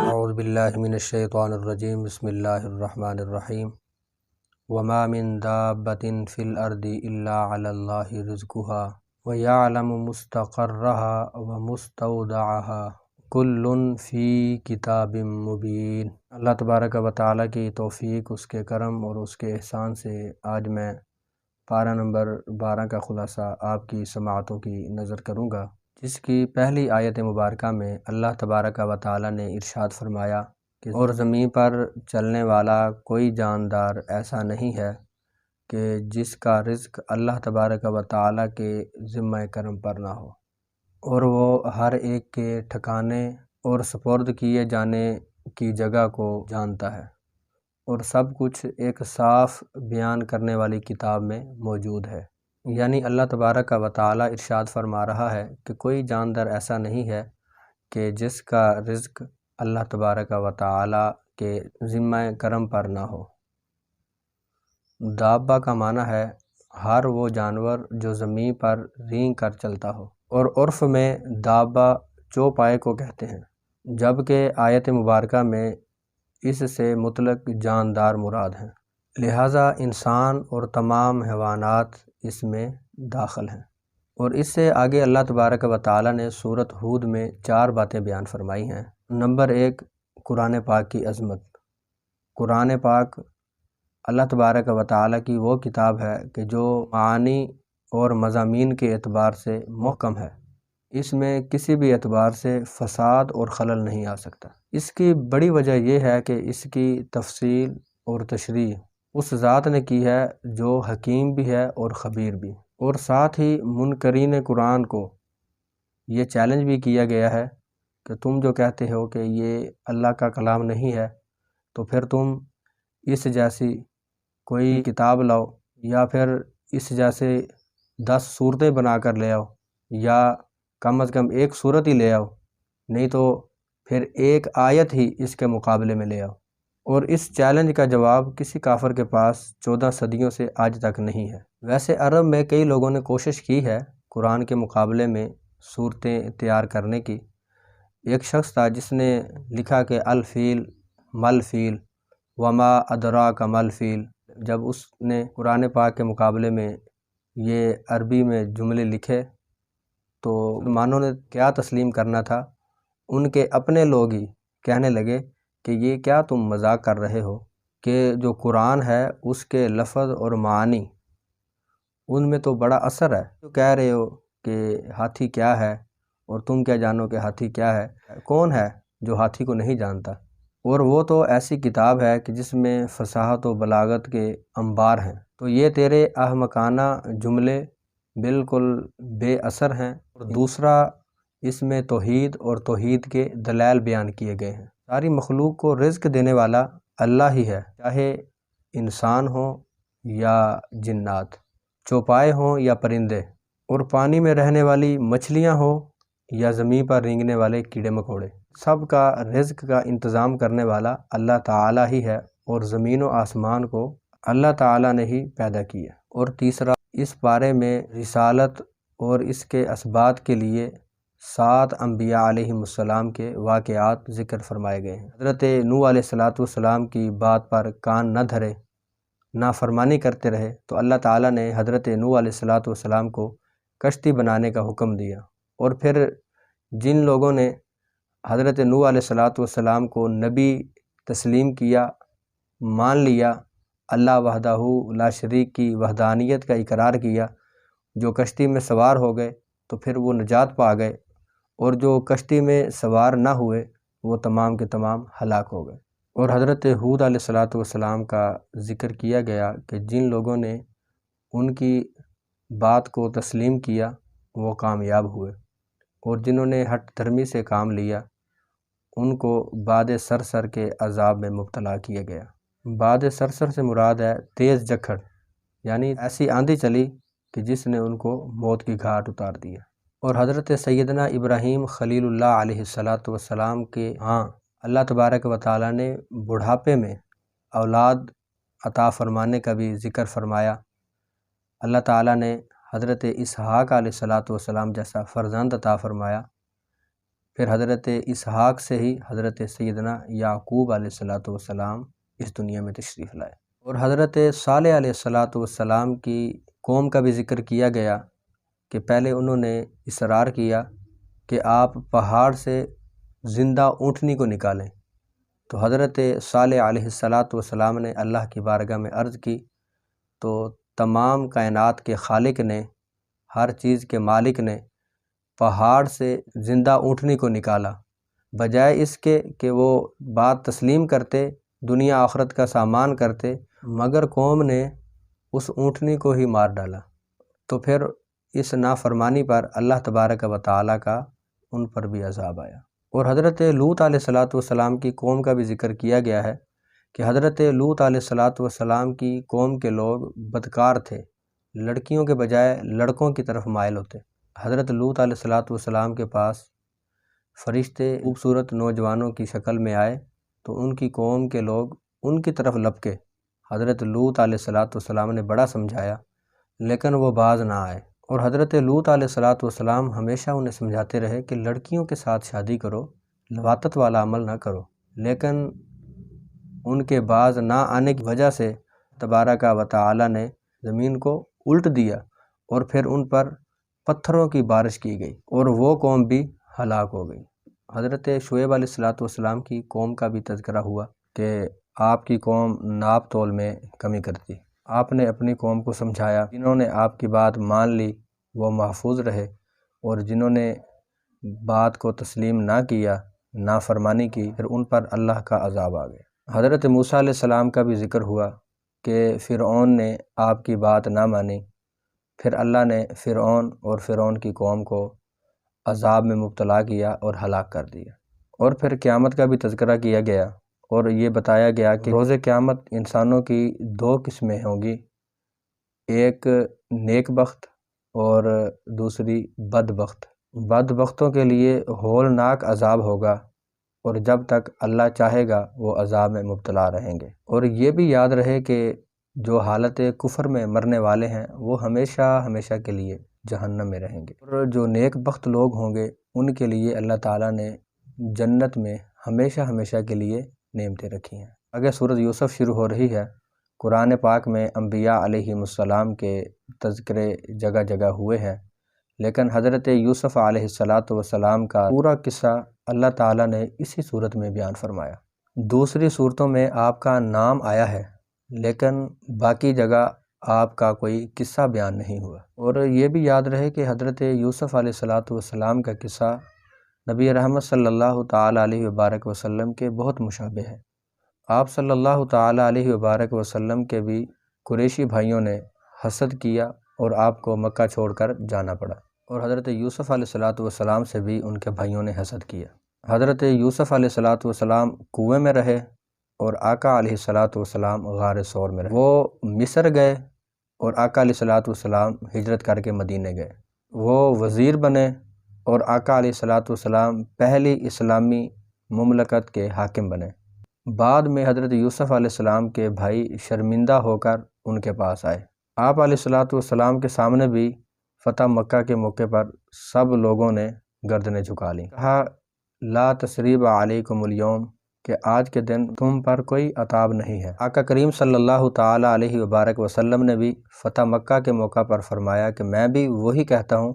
اعوذ باللہ من الشیطان الرجیم، بسم اللہ الرحمن الرحیم۔ وما من دابۃ فی الارض الا علی اللہ رزقها ویعلم مستقرها ومستودعها کل فی کتاب مبین۔ اللہ تبارک و تعالیٰ کی توفیق، اس کے کرم اور اس کے احسان سے آج میں پارہ نمبر 12 کا خلاصہ آپ کی سماعتوں کی نظر کروں گا، جس کی پہلی آیت مبارکہ میں اللہ تبارک و تعالیٰ نے ارشاد فرمایا کہ اور زمین پر چلنے والا کوئی جاندار ایسا نہیں ہے کہ جس کا رزق اللہ تبارک و تعالیٰ کے ذمہ کرم پر نہ ہو، اور وہ ہر ایک کے ٹھکانے اور سپرد کیے جانے کی جگہ کو جانتا ہے، اور سب کچھ ایک صاف بیان کرنے والی کتاب میں موجود ہے۔ یعنی اللہ تبارک و تعالیٰ ارشاد فرما رہا ہے کہ کوئی جاندار ایسا نہیں ہے کہ جس کا رزق اللہ تبارک و تعالیٰ کے ذمہ کرم پر نہ ہو۔ دابہ کا معنی ہے ہر وہ جانور جو زمین پر رینگ کر چلتا ہو، اور عرف میں دابہ چوپائے کو کہتے ہیں، جبکہ آیت مبارکہ میں اس سے مطلق جاندار مراد ہیں، لہٰذا انسان اور تمام حیوانات اس میں داخل ہیں۔ اور اس سے آگے اللہ تبارک و تعالیٰ نے سورۃ ہود میں 4 باتیں بیان فرمائی ہیں۔ نمبر 1، قرآن پاک کی عظمت۔ قرآن پاک اللہ تبارک و تعالیٰ کی وہ کتاب ہے کہ جو معانی اور مضامین کے اعتبار سے محکم ہے، اس میں کسی بھی اعتبار سے فساد اور خلل نہیں آ سکتا۔ اس کی بڑی وجہ یہ ہے کہ اس کی تفصیل اور تشریح اس ذات نے کی ہے جو حکیم بھی ہے اور خبیر بھی، اور ساتھ ہی منکرین قرآن کو یہ چیلنج بھی کیا گیا ہے کہ تم جو کہتے ہو کہ یہ اللہ کا کلام نہیں ہے، تو پھر تم اس جیسی کوئی کتاب لاؤ، یا پھر اس جیسے 10 صورتیں بنا کر لے آؤ، یا کم از کم ایک صورت ہی لے آؤ، نہیں تو پھر ایک آیت ہی اس کے مقابلے میں لے آؤ۔ اور اس چیلنج کا جواب کسی کافر کے پاس 14 صدیوں سے آج تک نہیں ہے۔ ویسے عرب میں کئی لوگوں نے کوشش کی ہے قرآن کے مقابلے میں صورتیں تیار کرنے کی۔ ایک شخص تھا جس نے لکھا کہ الفیل مل فیل وما ادراک مل فیل۔ جب اس نے قرآن پاک کے مقابلے میں یہ عربی میں جملے لکھے تو مسلمانوں نے کیا تسلیم کرنا تھا، ان کے اپنے لوگ ہی کہنے لگے کہ یہ کیا تم مذاق کر رہے ہو، کہ جو قرآن ہے اس کے لفظ اور معانی ان میں تو بڑا اثر ہے، تو کہہ رہے ہو کہ ہاتھی کیا ہے، اور تم کیا جانو کہ ہاتھی کیا ہے؟ کون ہے جو ہاتھی کو نہیں جانتا؟ اور وہ تو ایسی کتاب ہے کہ جس میں فصاحت و بلاغت کے انبار ہیں، تو یہ تیرے احمقانہ جملے بالکل بے اثر ہیں۔ اور دوسرا، اس میں توحید اور توحید کے دلائل بیان کیے گئے ہیں۔ ساری مخلوق کو رزق دینے والا اللہ ہی ہے، چاہے انسان ہوں یا جنات، چوپائے ہوں یا پرندے، اور پانی میں رہنے والی مچھلیاں ہوں یا زمین پر رینگنے والے کیڑے مکوڑے، سب کا رزق کا انتظام کرنے والا اللہ تعالیٰ ہی ہے، اور زمین و آسمان کو اللہ تعالیٰ نے ہی پیدا کیا۔ اور تیسرا، اس بارے میں رسالت اور اس کے اسبات کے لیے 7 انبیاء علیہم السلام کے واقعات ذکر فرمائے گئے ہیں۔ حضرت نوح علیہ السلام کی بات پر کان نہ دھرے، نافرمانی کرتے رہے، تو اللہ تعالیٰ نے حضرت نوح علیہ السلام کو کشتی بنانے کا حکم دیا، اور پھر جن لوگوں نے حضرت نوح علیہ السلام کو نبی تسلیم کیا، مان لیا، اللہ وحدہ لا شریک کی وحدانیت کا اقرار کیا، جو کشتی میں سوار ہو گئے تو پھر وہ نجات پا گئے، اور جو کشتی میں سوار نہ ہوئے وہ تمام کے تمام ہلاک ہو گئے۔ اور حضرت ہود علیہ السلام کا ذکر کیا گیا کہ جن لوگوں نے ان کی بات کو تسلیم کیا وہ کامیاب ہوئے، اور جنہوں نے ہٹ دھرمی سے کام لیا ان کو باد صرصر کے عذاب میں مبتلا کیا گیا۔ باد صرصر سے مراد ہے تیز جھکڑ، یعنی ایسی آندھی چلی کہ جس نے ان کو موت کی گھاٹ اتار دیا۔ اور حضرت سیدنا ابراہیم خلیل اللہ علیہ السلام کے ہاں اللہ تبارک و تعالیٰ نے بڑھاپے میں اولاد عطا فرمانے کا بھی ذکر فرمایا۔ اللہ تعالیٰ نے حضرت اسحاق علیہ السلام جیسا فرزند عطا فرمایا۔ پھر حضرت اسحاق سے ہی حضرت سیدنا یعقوب علیہ السلام اس دنیا میں تشریف لائے۔ اور حضرت صالح علیہ السلام کی قوم کا بھی ذکر کیا گیا کہ پہلے انہوں نے اصرار کیا کہ آپ پہاڑ سے زندہ اونٹنی کو نکالیں، تو حضرت صالح علیہ السلام نے اللہ کی بارگاہ میں عرض کی، تو تمام کائنات کے خالق نے، ہر چیز کے مالک نے پہاڑ سے زندہ اونٹنی کو نکالا، بجائے اس کے کہ وہ بات تسلیم کرتے، دنیا آخرت کا سامان کرتے، مگر قوم نے اس اونٹنی کو ہی مار ڈالا۔ تو پھر اس نافرمانی پر اللہ تبارک و تعالیٰ کا ان پر بھی عذاب آیا۔ اور حضرت لوط علیہ السلام کی قوم کا بھی ذکر کیا گیا ہے کہ حضرت لوط علیہ السلام کی قوم کے لوگ بدکار تھے، لڑکیوں کے بجائے لڑکوں کی طرف مائل ہوتے۔ حضرت لوط علیہ السلام کے پاس فرشتے خوبصورت نوجوانوں کی شکل میں آئے تو ان کی قوم کے لوگ ان کی طرف لپکے۔ حضرت لوط علیہ السلام نے بڑا سمجھایا لیکن وہ باز نہ آئے، اور حضرت لوط علیہ السلام ہمیشہ انہیں سمجھاتے رہے کہ لڑکیوں کے ساتھ شادی کرو، لواطت والا عمل نہ کرو، لیکن ان کے باز نہ آنے کی وجہ سے تبارک و تعالی نے زمین کو الٹ دیا اور پھر ان پر پتھروں کی بارش کی گئی اور وہ قوم بھی ہلاک ہو گئی۔ حضرت شعیب علیہ السلام کی قوم کا بھی تذکرہ ہوا کہ آپ کی قوم ناپ تول میں کمی کرتی۔ آپ نے اپنی قوم کو سمجھایا، جنہوں نے آپ کی بات مان لی وہ محفوظ رہے، اور جنہوں نے بات کو تسلیم نہ کیا، نافرمانی کی، پھر ان پر اللہ کا عذاب آ گیا۔ حضرت موسیٰ علیہ السلام کا بھی ذکر ہوا کہ فرعون نے آپ کی بات نہ مانی، پھر اللہ نے فرعون اور فرعون کی قوم کو عذاب میں مبتلا کیا اور ہلاک کر دیا۔ اور پھر قیامت کا بھی تذکرہ کیا گیا اور یہ بتایا گیا کہ روز قیامت انسانوں کی دو قسمیں ہوں گی، ایک نیک بخت اور دوسری بد بخت۔ بد بختوں کے لیے ہولناک عذاب ہوگا اور جب تک اللہ چاہے گا وہ عذاب میں مبتلا رہیں گے۔ اور یہ بھی یاد رہے کہ جو حالت کفر میں مرنے والے ہیں وہ ہمیشہ ہمیشہ کے لیے جہنم میں رہیں گے، اور جو نیک بخت لوگ ہوں گے ان کے لیے اللہ تعالیٰ نے جنت میں ہمیشہ ہمیشہ کے لیے نعمتیں رکھی ہیں۔ آگے سورۃ یوسف شروع ہو رہی ہے۔ قرآن پاک میں انبیاء علیہ السلام کے تذکرے جگہ جگہ ہوئے ہیں، لیکن حضرت یوسف علیہ السلام کا پورا قصہ اللہ تعالیٰ نے اسی صورت میں بیان فرمایا۔ دوسری صورتوں میں آپ کا نام آیا ہے لیکن باقی جگہ آپ کا کوئی قصہ بیان نہیں ہوا۔ اور یہ بھی یاد رہے کہ حضرت یوسف علیہ السلام کا قصہ نبی رحمت صلی اللہ تعالیٰ علیہ وبارک وسلم کے بہت مشابہ ہے۔ آپ صلی اللہ تعالیٰ علیہ وبارک وسلم کے بھی قریشی بھائیوں نے حسد کیا اور آپ کو مکہ چھوڑ کر جانا پڑا، اور حضرت یوسف علیہ السلام سے بھی ان کے بھائیوں نے حسد کیا۔ حضرت یوسف علیہ السلام کنویں میں رہے اور آقا علیہ السلام غار ثور میں رہے۔ وہ مصر گئے اور آقا علیہ السلام ہجرت کر کے مدینے گئے۔ وہ وزیر بنے اور آقا علیہ السلام پہلی اسلامی مملکت کے حاکم بنے۔ بعد میں حضرت یوسف علیہ السلام کے بھائی شرمندہ ہو کر ان کے پاس آئے۔ آپ علیہ السلام کے سامنے بھی فتح مکہ کے موقع پر سب لوگوں نے گردنیں جھکا لیں، کہا لا تثریب علیکم اليوم، کہ آج کے دن تم پر کوئی عتاب نہیں ہے۔ آقا کریم صلی اللہ تعالیٰ علیہ وبارک وسلم نے بھی فتح مکہ کے موقع پر فرمایا کہ میں بھی وہی کہتا ہوں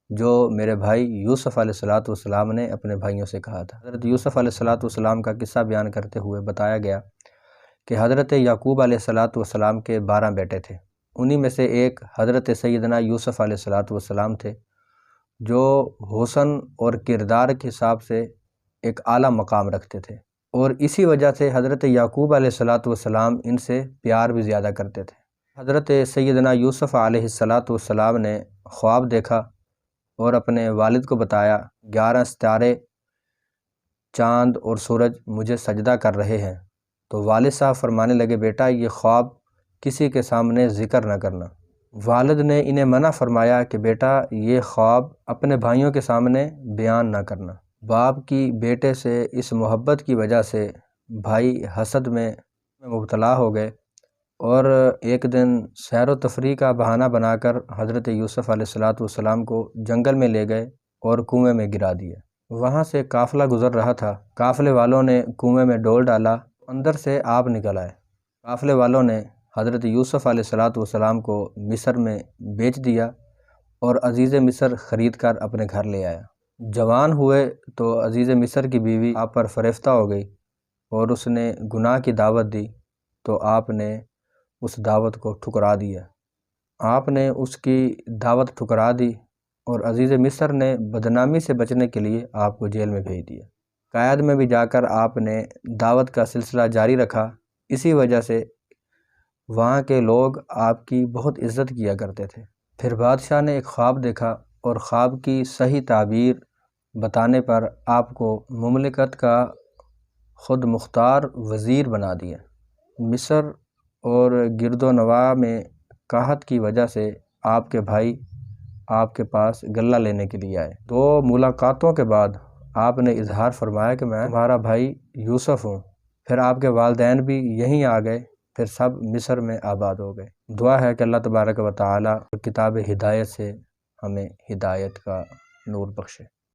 جو میرے بھائی یوسف علیہ السلام نے اپنے بھائیوں سے کہا تھا۔ حضرت یوسف علیہ السلام کا قصہ بیان کرتے ہوئے بتایا گیا کہ حضرت یعقوب علیہ السلام کے 12 بیٹے تھے، انہی میں سے ایک حضرت سیدنا یوسف علیہ السلام تھے جو حسن اور کردار کے حساب سے ایک اعلیٰ مقام رکھتے تھے، اور اسی وجہ سے حضرت یعقوب علیہ السلام ان سے پیار بھی زیادہ کرتے تھے۔ حضرت سیدنا یوسف علیہ السلام نے خواب دیکھا اور اپنے والد کو بتایا، 11 ستارے، چاند اور سورج مجھے سجدہ کر رہے ہیں۔ تو والد صاحب فرمانے لگے، بیٹا یہ خواب کسی کے سامنے ذکر نہ کرنا۔ والد نے انہیں منع فرمایا کہ بیٹا یہ خواب اپنے بھائیوں کے سامنے بیان نہ کرنا۔ باپ کی بیٹے سے اس محبت کی وجہ سے بھائی حسد میں مبتلا ہو گئے اور ایک دن سیر و تفریح کا بہانہ بنا کر حضرت یوسف علیہ السلام کو جنگل میں لے گئے اور کنویں میں گرا دیا۔ وہاں سے قافلہ گزر رہا تھا، قافلے والوں نے کنویں میں ڈول ڈالا، اندر سے آپ نکل آئے۔ قافلے والوں نے حضرت یوسف علیہ السلام کو مصر میں بیچ دیا اور عزیز مصر خرید کر اپنے گھر لے آیا۔ جوان ہوئے تو عزیز مصر کی بیوی آپ پر فریفتہ ہو گئی اور اس نے گناہ کی دعوت دی تو آپ نے اس دعوت کو ٹھکرا دیا۔ آپ نے اس کی دعوت ٹھکرا دی اور عزیز مصر نے بدنامی سے بچنے کے لیے آپ کو جیل میں بھیج دیا۔ قید میں بھی جا کر آپ نے دعوت کا سلسلہ جاری رکھا۔ اسی وجہ سے وہاں کے لوگ آپ کی بہت عزت کیا کرتے تھے۔ پھر بادشاہ نے ایک خواب دیکھا اور خواب کی صحیح تعبیر بتانے پر آپ کو مملکت کا خود مختار وزیر بنا دیا۔ مصر اور گرد و نواح میں قحط کی وجہ سے آپ کے بھائی آپ کے پاس غلہ لینے کے لیے آئے۔ 2 ملاقاتوں کے بعد آپ نے اظہار فرمایا کہ میں تمہارا بھائی یوسف ہوں۔ پھر آپ کے والدین بھی یہیں آ گئے، پھر سب مصر میں آباد ہو گئے۔ دعا ہے کہ اللہ تبارک و تعالی کتاب ہدایت سے ہمیں ہدایت کا نور بخشے۔